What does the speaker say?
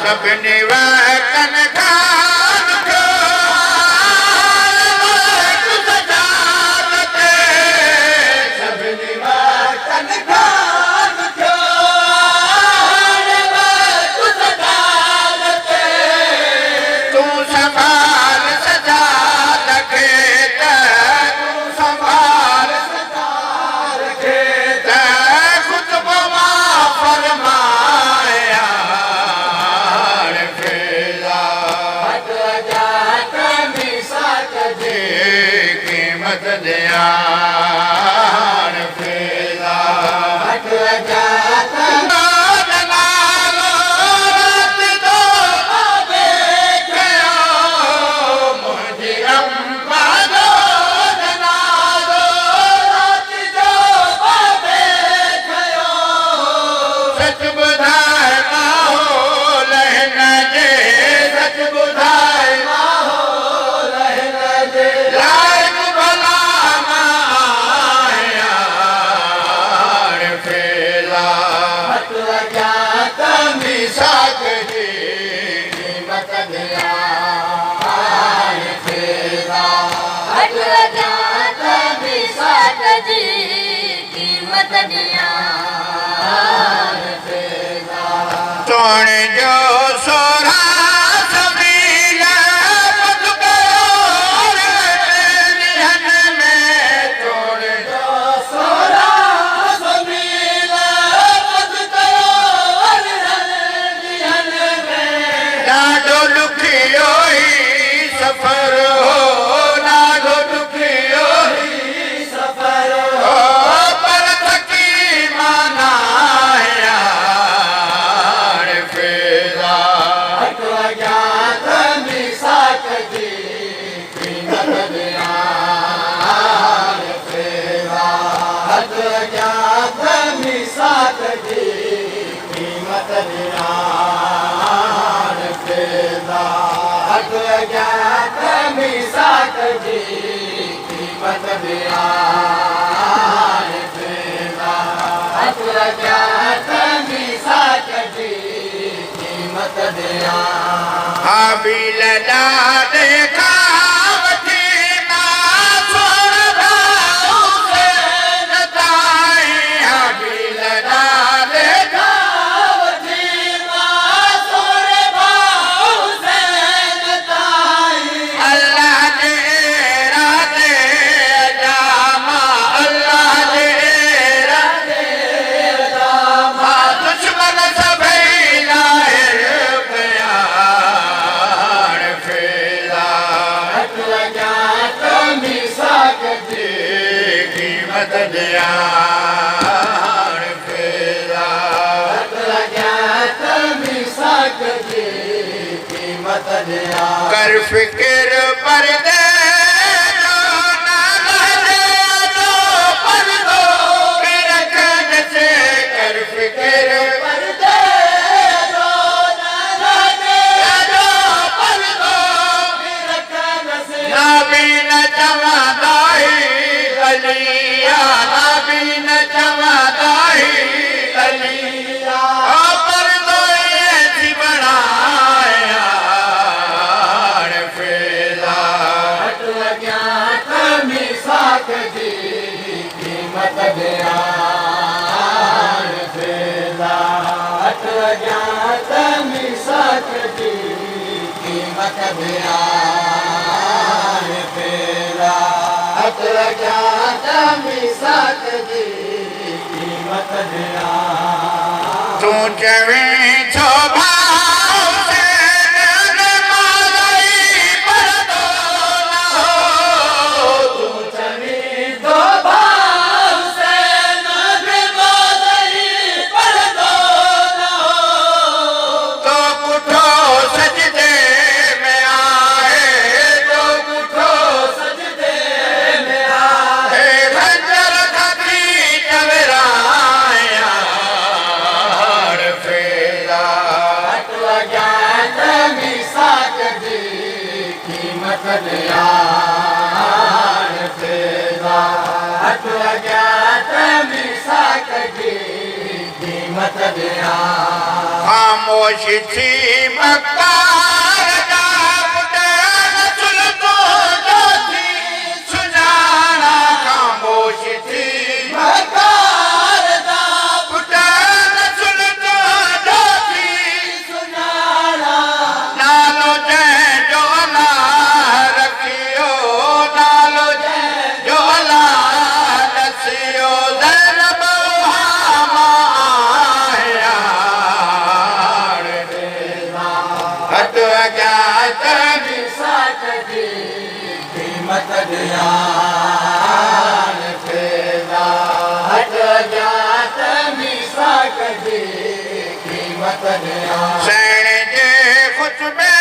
सभिनी वतन खां सभिनी वतन तूं संभाल सजा रखे तूं संभाल सजा रखे खुतबो मां फरमाया फेरा हट जात मिसाक जी कीमत दिया फेरा हट जात सोने जो सोरा समील में सोने जो सोरा समील ॾाढो ॾुखियो ई सफ़र हो ॾाढो ॾुखियो ई सफ़र हो पर थकी माना हाबील ॾाॾे खां वठी हाबील ॾाॾे खां वठी अल्लाह जे इरादे अजामा अल्लाह जे इरादे अजामा दुश्मन सभई लाहिर कया फेरा हट जात मिसाक जी कीमत दिया फेरा हट जात मिसाक जी कीमत दिया कर फिक्र पर्दे कर फिक्र तू चवे छो भाव से तू चवे तो भाव से तो कुठो सजदे में आए तो कुठो सजदे में आए खंजर खती चवराया फेरा हट जात मिसाक जी कीमत दिया फेरा हट जात मिसाक जी कीमत दिया खामोश थी मकार जा पुट रसूल तुंहिंजो थी सुञाणा खामोश थी मकार जा पुट रसूल तुंहिंजो थी सुञाणा नालो जंहिंजो अलाह रखियो नालो जंहिंजो अलाह दसियो ज़ैनब हट अज्ञात मिसाक जी क़ीमत ध्यान फेरा हट अज्ञात मिसाक जी क़ीमत ध्यान सैण जे खुतबे